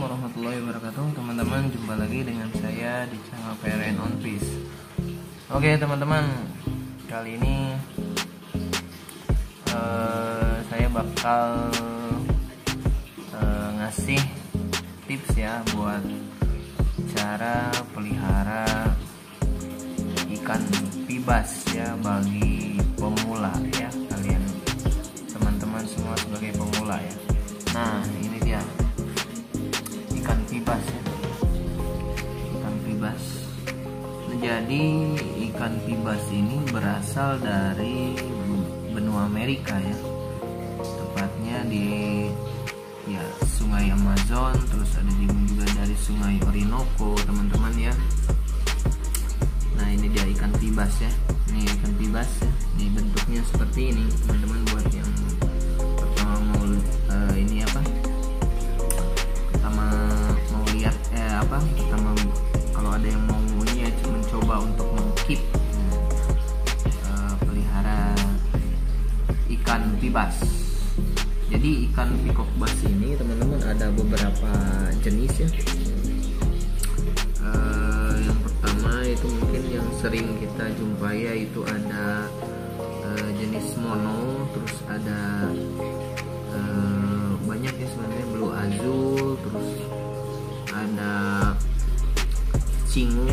Assalamualaikum warahmatullahi wabarakatuh. Teman-teman, jumpa lagi dengan saya di channel PRN on Peace. Oke teman-teman, kali ini saya bakal ngasih tips ya buat cara pelihara ikan pibas ya bagi pemula ya, kalian teman-teman semua sebagai pemula ya. Nah, ini dia ikan pibas ya. Ikan pibas. Jadi ikan pibas ini berasal dari benua Amerika ya. Tepatnya di ya Sungai Amazon, terus ada juga dari Sungai Orinoco, teman-teman ya. Nah, ini dia ikan pibas ya. Ini ikan pibas ya. Ini bentuknya seperti ini, teman-teman, buat yang pertama mau ini apa? Pertama mau lihat pertama kalau ada yang mau mencoba untuk mengkeep pelihara ikan pibas. Jadi ikan peacock bass ini teman-teman ada beberapa jenis ya. Yang pertama itu mungkin yang sering kita jumpai yaitu ada jenis mono, terus ada banyak ya sebenarnya, blue azul, terus ada cingu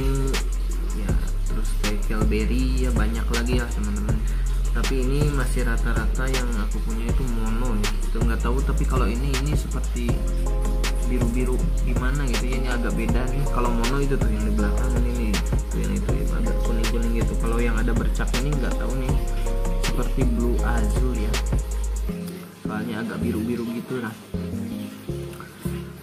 ya, terus tackleberry ya, banyak lagi ya teman-teman. Tapi ini masih rata-rata yang aku punya itu mono ya. Itu nggak tahu, tapi kalau ini seperti biru-biru gimana gitu ya, ini agak beda nih. Kalau mono itu tuh yang di belakang ini tuh, yang itu ya, agak kuning-kuning gitu. Kalau yang ada bercak ini nggak tahu nih, seperti blue azul ya, soalnya agak biru-biru gitu lah.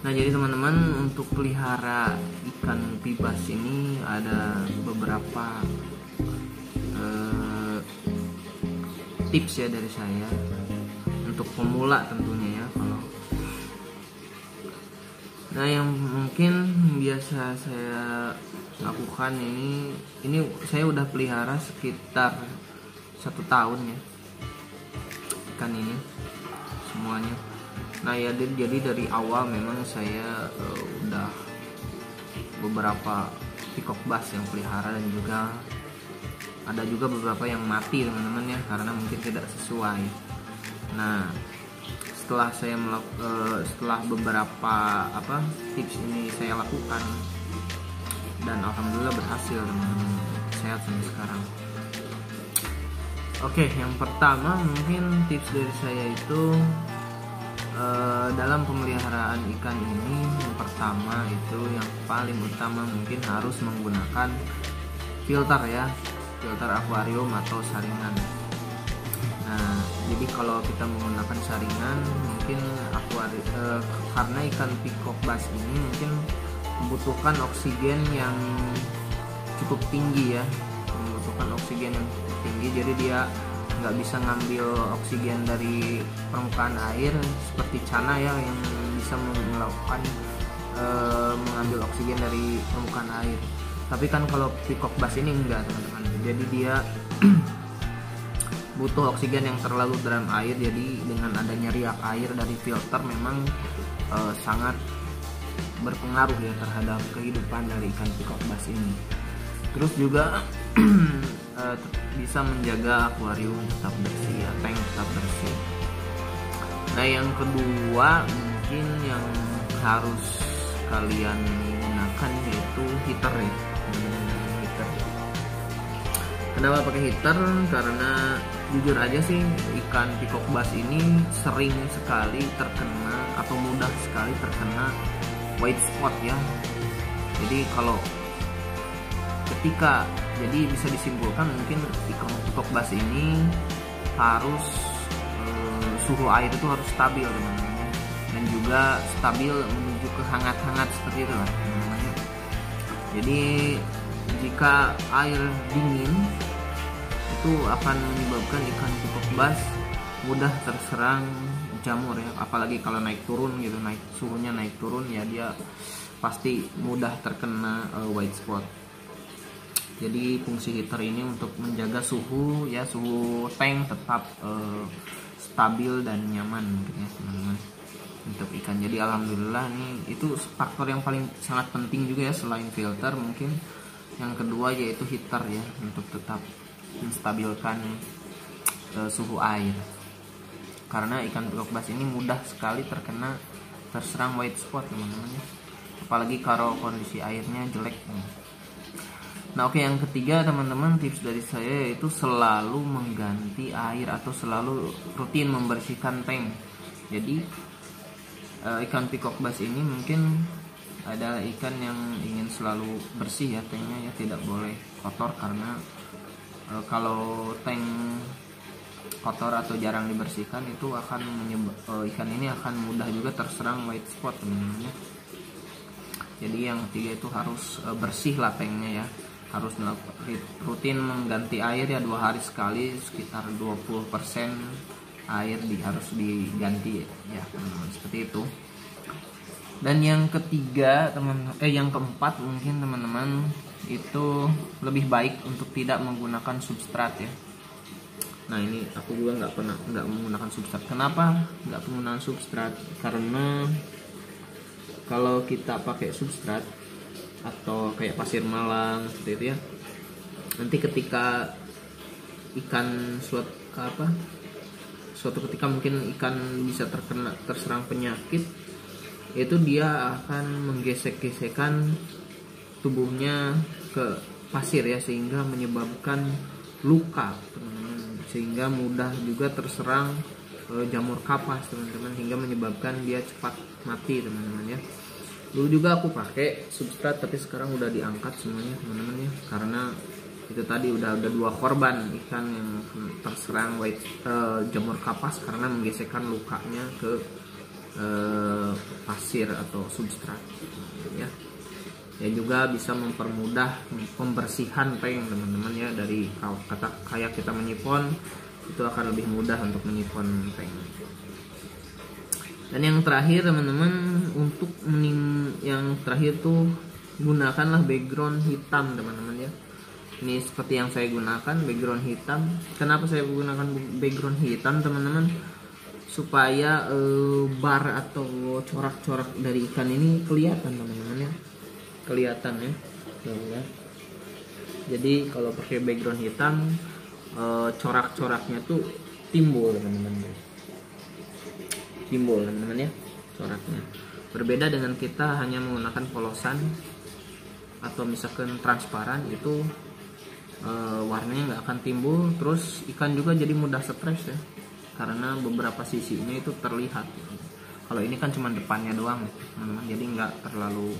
Nah, jadi teman-teman, untuk pelihara ikan pibas ini ada beberapa tips ya dari saya untuk pemula tentunya ya. Nah, yang mungkin biasa saya lakukan ini saya udah pelihara sekitar 1 tahun ya ikan ini semuanya. Nah ya, jadi dari awal memang saya udah beberapa peacock bass yang pelihara, dan juga ada juga beberapa yang mati teman-teman ya, karena mungkin tidak sesuai. Nah, setelah beberapa tips ini saya lakukan, dan alhamdulillah berhasil teman-teman, sehat sampai sekarang. Oke, yang pertama mungkin tips dari saya itu dalam pemeliharaan ikan ini, yang pertama itu yang paling utama mungkin harus menggunakan filter ya, filter akuarium atau saringan. Nah, jadi kalau kita menggunakan saringan, mungkin karena ikan peacock bass ini mungkin membutuhkan oksigen yang cukup tinggi ya, jadi dia nggak bisa ngambil oksigen dari permukaan air seperti cana ya, yang bisa melakukan mengambil oksigen dari permukaan air. Tapi kan kalau peacock bass ini enggak teman-teman, jadi dia butuh oksigen yang terlalu dalam air. Jadi dengan adanya riak air dari filter memang sangat berpengaruh ya terhadap kehidupan dari ikan peacock bass ini. Terus juga bisa menjaga akuarium tetap bersih ya, tank tetap bersih. Nah, yang kedua mungkin yang harus kalian gunakan yaitu heater ya. Heater. Kenapa pakai heater? Karena jujur aja sih, ikan peacock bass ini sering sekali terkena atau mudah sekali terkena white spot ya. Jadi jadi bisa disimpulkan mungkin ikan peacock bass ini harus suhu air itu harus stabil teman-teman, dan juga stabil menuju ke hangat-hangat seperti itu lah teman-teman. Jadi jika air dingin itu akan menyebabkan ikan peacock bass mudah terserang jamur ya, apalagi kalau naik turun gitu, suhunya naik turun ya, dia pasti mudah terkena white spot. Jadi fungsi heater ini untuk menjaga suhu tank tetap stabil dan nyaman gitu ya teman-teman. untuk ikan. Jadi alhamdulillah nih itu faktor yang paling sangat penting juga ya, selain filter mungkin yang kedua yaitu heater ya, untuk tetap menstabilkan suhu air. Karena ikan pickle bass ini mudah sekali terserang white spot teman-teman ya, apalagi kalau kondisi airnya jelek. Nah oke, yang ketiga teman-teman, tips dari saya yaitu selalu mengganti air atau selalu rutin membersihkan tank. Jadi ikan peacock bass ini mungkin ada ikan yang ingin selalu bersih ya tanknya ya, tidak boleh kotor, karena kalau tank kotor atau jarang dibersihkan itu akan ikan ini akan mudah juga terserang white spot teman-teman ya. Jadi yang ketiga itu harus bersih lah tanknya ya, harus rutin mengganti air ya, 2 hari sekali sekitar 20% air harus diganti ya teman-teman, seperti itu. Dan yang ketiga yang keempat mungkin teman-teman, itu lebih baik untuk tidak menggunakan substrat ya. Nah ini aku juga nggak menggunakan substrat. Kenapa nggak penggunaan substrat? Karena kalau kita pakai substrat atau kayak pasir malang seperti itu ya, nanti ketika ikan suatu ketika mungkin ikan bisa terserang penyakit, itu dia akan menggesek-gesekkan tubuhnya ke pasir ya, sehingga menyebabkan luka teman-teman, sehingga mudah juga terserang jamur kapas teman-teman, hingga menyebabkan dia cepat mati teman-teman ya. Dulu juga aku pakai substrat, tapi sekarang udah diangkat semuanya teman-teman ya, karena itu tadi udah 2 korban ikan yang terserang jamur kapas karena menggesekkan lukanya ke pasir atau substrat ya. Ya juga bisa mempermudah pembersihan tank teman-teman ya, dari kayak kita menyipon itu akan lebih mudah untuk menyipon tank. Dan yang terakhir teman-teman, untuk yang terakhir tuh gunakanlah background hitam teman-teman ya. Ini seperti yang saya gunakan, background hitam. Kenapa saya gunakan background hitam teman-teman? Supaya bar atau corak-corak dari ikan ini kelihatan teman-teman ya, kelihatan ya. Jadi kalau pakai background hitam, corak-coraknya tuh timbul teman-teman ya, coraknya. Berbeda dengan kita hanya menggunakan polosan atau misalkan transparan, itu warnanya nggak akan timbul. Terus ikan juga jadi mudah stres ya, karena beberapa sisinya itu terlihat. Kalau ini kan cuma depannya doang teman-teman, jadi nggak terlalu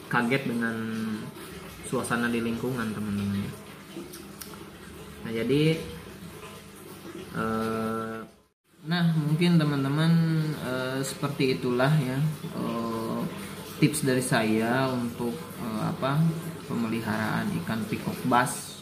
kaget dengan suasana di lingkungan teman-teman ya. Nah jadi mungkin teman-teman seperti itulah ya tips dari saya untuk pemeliharaan ikan peacock bass